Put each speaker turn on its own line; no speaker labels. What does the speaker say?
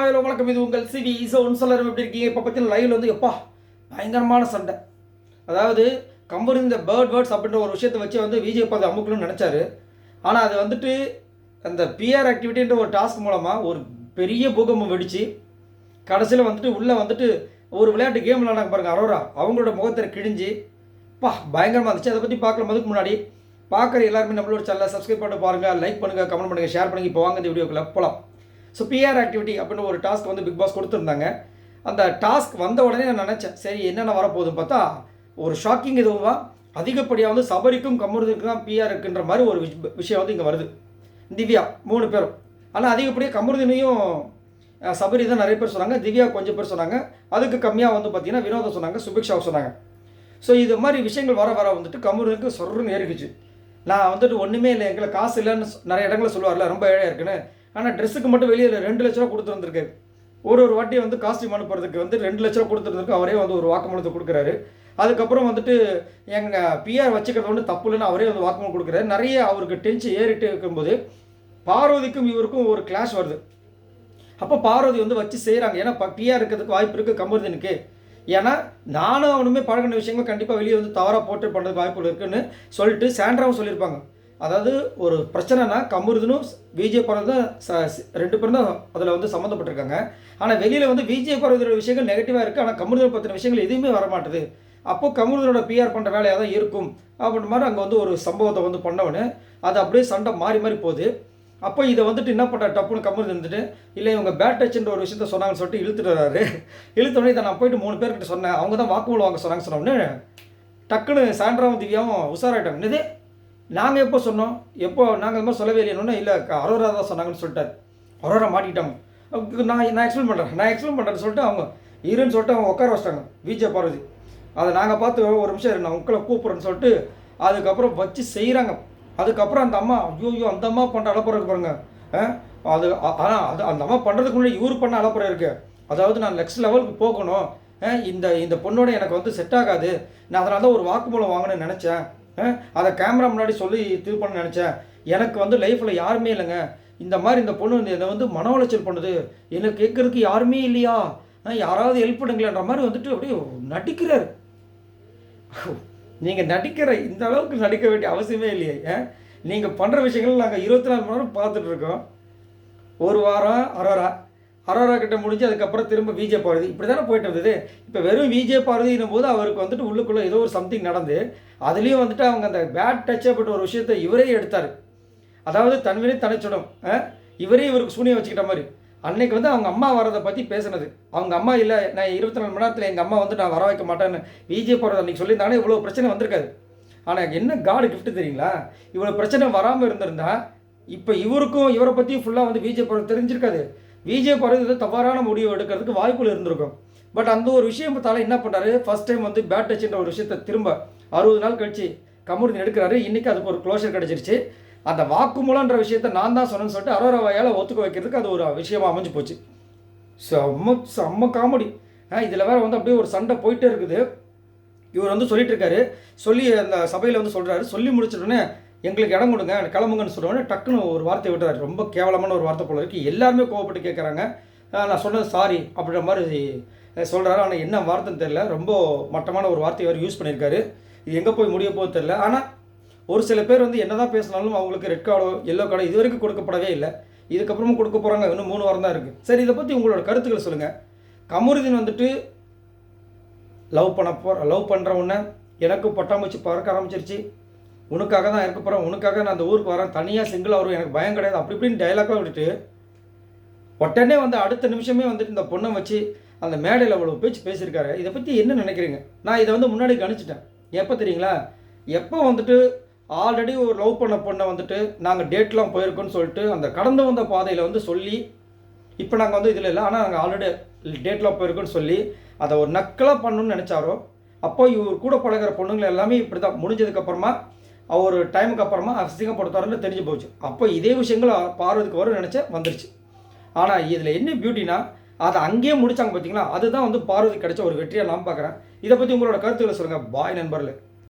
Hello வணக்கம். இது உங்கள் சிவி ஈசோன் சொல்லர். எப்படி இருக்கீங்க? இப்போ பார்த்தீங்கன்னா லைவில் வந்து எப்பா பயங்கரமான சண்டை. அதாவது கம்பெனி இந்த வேர்ட்ஸ் அப்படின்ற ஒரு விஷயத்தை வச்சு வந்து விஜய் பார்த்து அமுக்கணும்னு நினச்சாரு. ஆனால் அது வந்துட்டு அந்த பிஆர் ஆக்டிவிட்டின்ற ஒரு டாஸ்க் மூலமாக ஒரு பெரிய பூகம்பம் வெடித்து கடைசியில் வந்துட்டு உள்ளே வந்துட்டு ஒரு விளையாட்டு கேம் விளையாடாங்க பாருங்கள், அரோரா. அவங்களோட முகத்தை கிழிஞ்சு பயங்கரமாக இருந்துச்சு. அதை பற்றி பார்க்கலாம். அதுக்கு முன்னாடி பார்க்குற எல்லாருமே நம்மளோட சேனலை சப்ஸ்கிரைப் பண்ணிட்டு பாருங்கள், லைக் பண்ணுங்கள், கமெண்ட் பண்ணுங்கள், ஷேர் பண்ணுங்கள். இப்போ வாங்க இந்த வீடியோக்குள்ளே போகலாம். ஸோ பிஆர் ஆக்டிவிட்டி அப்படின்னு ஒரு டாஸ்க் வந்து பிக் பாஸ் கொடுத்துருந்தாங்க. அந்த டாஸ்க் வந்த உடனே நான் நினச்சேன், சரி என்னென்ன வரப்போகுதுன்னு பார்த்தா ஒரு ஷாக்கிங் இதுவாக அதிகப்படியாக வந்து சபரிக்கும் கமருதுக்கும் தான் பிஆர் இருக்குன்ற மாதிரி ஒரு விஷயம் வந்து இங்கே வருது. திவ்யா 3 பேரும். ஆனால் அதிகப்படியாக கமருதினையும் சபரி தான் நிறைய பேர் சொன்னாங்க, திவ்யா கொஞ்சம் பேர் சொன்னாங்க. அதுக்கு கம்மியாக வந்து பார்த்திங்கன்னா வினோதம் சொன்னாங்க, சுபிக்ஷாவை சொன்னாங்க. ஸோ இது மாதிரி விஷயங்கள் வர வந்துட்டு கமருதுக்கு சொருன்னு ஏறிக்குச்சு. நான் வந்துட்டு ஒன்றுமே இல்லை, எங்களை காசு இல்லைன்னு நிறைய இடங்களில் சொல்லுவார்ல, ரொம்ப ஏழையாக இருக்குன்னு. ஆனால் ட்ரெஸ்ஸுக்கு மட்டும் வெளியே 2 லட்ச ரூபா கொடுத்துருந்துருக்காரு. ஒரு வாட்டி வந்து காஸ்டியூம் அனுப்புறதுக்கு வந்து 2 லட்ச ரூபா கொடுத்துருந்துருக்கு. அவரே வந்து ஒரு வாக்குமூலத்தை கொடுக்குறாரு. அதுக்கப்புறம் வந்துட்டு எங்கள் பிஆர் வச்சுக்கிறது ஒன்று தப்பு இல்லைன்னு அவரே வந்து வாக்குமூலம் கொடுக்குறாரு. நிறைய அவருக்கு டென்ஷன் ஏறிட்டு இருக்கும்போது பார்வதிக்கும் இவருக்கும் ஒரு கிளாஷ் வருது. அப்போ பார்வதி வந்து வச்சு செய்கிறாங்க. ஏன்னா பிஆர் இருக்கிறதுக்கு வாய்ப்பு இருக்குது கமருதீனுக்கு. ஏன்னா நானும் அவனுமே பழகின விஷயங்கள் கண்டிப்பாக வெளியே வந்து தவறாக போட்டு பண்ணுறதுக்கு வாய்ப்புகள் இருக்குதுன்னு சொல்லிட்டு சாண்ட்ராவும் சொல்லியிருப்பாங்க. அதாவது ஒரு பிரச்சனைனா கமருதனும் விஜய் பார்வதியும் 2 பேரும் தான் அதில் வந்து சம்மந்தப்பட்டிருக்காங்க. ஆனால் வெளியில் வந்து விஜய் பார்வதியோட விஷயங்கள் நெகட்டிவாக இருக்குது. ஆனால் கமருதனை பற்றின விஷயங்கள் எதுவுமே வரமாட்டுது. அப்போது கமருதனோட பிஆர் பண்ணுற வேலையாக தான் இருக்கும் அப்படின்ற மாதிரி அங்கே வந்து ஒரு சம்பவத்தை வந்து பண்ணவொன்னே அது அப்படியே சண்டை மாறி போகுது. அப்போ இதை வந்துட்டு என்ன பண்ணுற டப்புன்னு கமருதன் இருந்துட்டு இல்லை இவங்க பேட் டச்சுன்ற ஒரு விஷயத்த சொன்னாங்கன்னு சொல்லிட்டு இழுத்துட்டு வர்றாரு. இழுத்தோடனே இதை நான் போயிட்டு 3 பேர்கிட்ட சொன்னேன், அவங்க தான் வாக்குமூலம் வாங்க சொன்னோன்னே டக்குன்னு சாண்ட்ராவும் திவ்யாவும் உஷாராயிட்டாங்க. என்னது நாங்கள் எப்போ சொன்னோம், எப்போ நாங்கள் இது மாதிரி சொல்லவே இல்லைன்னு. இல்லை அரோரா தான் சொன்னாங்கன்னு சொல்லிட்டாரு. அரோரா மாட்டிக்கிட்டாங்க. நான் எக்ஸ்பிளைன் பண்ணுறேன்னு சொல்லிட்டு அவங்க இருன்னு சொல்லிட்டு அவங்க உட்கார வச்சிட்டாங்க விஜய் பார்வதி. அதை நாங்கள் பார்த்து ஒரு நிமிஷம் நான் உங்களை கூப்பிட்றேன்னு சொல்லிட்டு அதுக்கப்புறம் வச்சு செய்கிறாங்க. அதுக்கப்புறம் அந்த அம்மா ஐயோ அந்த அம்மா பண்ணுற அலப்புறம் இருக்கு பாருங்க. அது ஆனால் அது அந்த அம்மா பண்ணுறதுக்கு முன்னாடி இவர் பண்ண அலப்புறம் இருக்குது. அதாவது நான் நெக்ஸ்ட் லெவலுக்கு போகணும், இந்த பொண்ணோட எனக்கு வந்து செட் ஆகாது, நான் அதனால தான் ஒரு வாக்குமூலம் வாங்கணும்னு நினச்சேன், அதை கேமரா முன்னாடி சொல்லி இது பண்ண நினச்சேன், எனக்கு வந்து லைஃப்பில் யாருமே இல்லைங்க, இந்த மாதிரி இந்த பொண்ணு இதை வந்து மன உளைச்சல் பண்ணுது, எனக்கு கேட்குறதுக்கு யாருமே இல்லையா, யாராவது ஹெல்ப் பண்ணுங்களேன்ற மாதிரி வந்துட்டு அப்படியே நடிக்கிறார். நீங்கள் நடிக்கிற இந்த அளவுக்கு நடிக்க வேண்டிய அவசியமே இல்லையே. நீங்கள் பண்ணுற விஷயங்கள் நாங்கள் 24 மணி நேரம் பார்த்துட்ருக்கோம். ஒரு வாரம் அரோரா கிட்ட முடிஞ்சு அதுக்கப்புறம் திரும்ப விஜய் பார்வதி இப்படி தானே போயிட்டு இருந்தது. இப்போ வெறும் விஜய் பார்வதினும் போது அவருக்கு வந்துட்டு உள்ளுக்குள்ளே ஏதோ ஒரு சம்திங் நடந்து அதுலேயும் வந்துட்டு அவங்க அந்த பேட் டச் அப்பட்ட ஒரு விஷயத்தை இவரே எடுத்தார். அதாவது தன்வினை தனிச்சுடும், இவருக்கு சூனியம் வச்சுக்கிட்ட மாதிரி. அன்னைக்கு வந்து அவங்க அம்மா வரதை பற்றி பேசுனது, அவங்க அம்மா இல்லை நான் 24 மணி நேரத்தில் எங்கள் அம்மா வந்து நான் வர வைக்க மாட்டேன்னு விஜய் பார்வதி அன்றைக்கி சொல்லியிருந்தாங்கன்னா இவ்வளோ பிரச்சனை வந்திருக்காது. ஆனால் என்ன காடு கிஃப்ட்டு தெரியுங்களா, இவ்வளோ பிரச்சனை வராமல் இருந்திருந்தா இப்போ இவருக்கும் இவரை பற்றியும் ஃபுல்லாக வந்து விஜய் பார்வதி தெரிஞ்சிருக்காது. விஜய் பார்வதி தவறான முடிவு எடுக்கிறதுக்கு வாய்ப்புகள் இருந்திருக்கும். பட் அந்த ஒரு விஷயத்தால் என்ன பண்ணுறாரு, ஃபஸ்ட் டைம் வந்து பேட் டச்சுன்ற ஒரு விஷயத்தை திரும்ப 60 நாள் கழிச்சு கமருதீன் எடுக்கிறாரு. இன்றைக்கி அதுக்கு ஒரு க்ளோஷர் கிடச்சிருச்சு. அந்த வாக்குமூலன்ற விஷயத்தை நான் தான் சொன்னேன்னு சொல்லிட்டு அரோரா வாயால் ஒத்துக்க வைக்கிறதுக்கு அது ஒரு விஷயமாக அமைஞ்சு போச்சு. செம்ம காமெடி. இதில் வேறு வந்து அப்படியே ஒரு சண்டை போயிட்டே இருக்குது. இவர் வந்து சொல்லிட்டு இருக்காரு, சொல்லி அந்த சபையில் வந்து சொல்கிறாரு, சொல்லி முடிச்சிட்டோன்னே எங்களுக்கு இடம் கொடுங்க கிளம்புங்கன்னு சொல்லுவோன்னே டக்குன்னு ஒரு வார்த்தை விட்டுறாரு. ரொம்ப கேவலமான ஒரு வார்த்தை போல இருக்குது. எல்லாருமே கோவப்பட்டு கேட்குறாங்க. நான் சொன்னது சாரி அப்படின்ற மாதிரி சொல்கிறாரு. ஆனால் என்ன வார்த்தைன்னு தெரில, ரொம்ப மட்டமான ஒரு வார்த்தையை அவர் யூஸ் பண்ணியிருக்காரு. இது எங்கே போய் முடிய போகுது தெரில. ஆனால் ஒரு சில பேர் வந்து என்ன தான் பேசினாலும் அவங்களுக்கு ரெட் கார்டோ எல்லோ கார்டோ இது வரைக்கும் கொடுக்கப்படவே இல்லை. இதுக்கப்புறமும் கொடுக்க போகிறாங்க. இன்னும் 3 வாரம் தான் இருக்குது. சரி, இதை பற்றி உங்களோட கருத்துக்களை சொல்லுங்கள். கமருதீன் வந்துட்டு லவ் பண்ணுற உடனே எனக்கு பட்டாம்பூச்சி பறக்க ஆரம்பிச்சிருச்சு, உனக்காக தான் இருக்க போகிறேன், உனக்காக நான் அந்த ஊருக்கு வரேன், தனியாக சிங்கிளாக வரும், எனக்கு பயம் கிடையாது, அப்படி இப்படின்னு டைலாக்காக விட்டுட்டு உடனே வந்து அடுத்த நிமிஷமே வந்துட்டு இந்த பொண்ணை வச்சு அந்த மேடையில் அவ்வளோ பேச்சு பேசியிருக்காரு. இதை பற்றி என்ன நினைக்கிறீங்க? நான் இதை வந்து முன்னாடி கணிச்சிட்டேன். எப்போ தெரியுங்களா, எப்போ வந்துட்டு ஆல்ரெடி ஒரு லவ் பண்ண பொண்ணை வந்துட்டு நாங்கள் டேட்லாம் போயிருக்கோன்னு சொல்லிட்டு அந்த கடந்து வந்த பாதையில் வந்து சொல்லி, இப்போ நாங்கள் வந்து இதில் இல்லை ஆனால் நாங்கள் ஆல்ரெடி டேட்லாம் போயிருக்கோன்னு சொல்லி அதை ஒரு நக்கலாக பண்ணணும்னு நினச்சாரோ, அப்போ இவர் கூட பழகிற பொண்ணுங்களை எல்லாமே இப்படி தான் முடிஞ்சதுக்கப்புறமா ஒரு டைமுக்கு அப்புறமா அசிங்கப்படுத்தாருன்னு தெரிஞ்சு போச்சு. அப்போ இதே விஷயங்கள் பார்வதிக்கு வரும்னு நினச்சா வந்துருச்சு. ஆனால் இதில் என்ன பியூட்டினா அதை அங்கேயே முடித்தாங்க பார்த்தீங்களா, அதுதான் வந்து பார்வதி கிடைச்ச ஒரு வெற்றியாக நான் பார்க்குறேன். இதை பற்றி உங்களோட கருத்துக்களை சொல்லுங்கள். பாய் நண்பர்களே.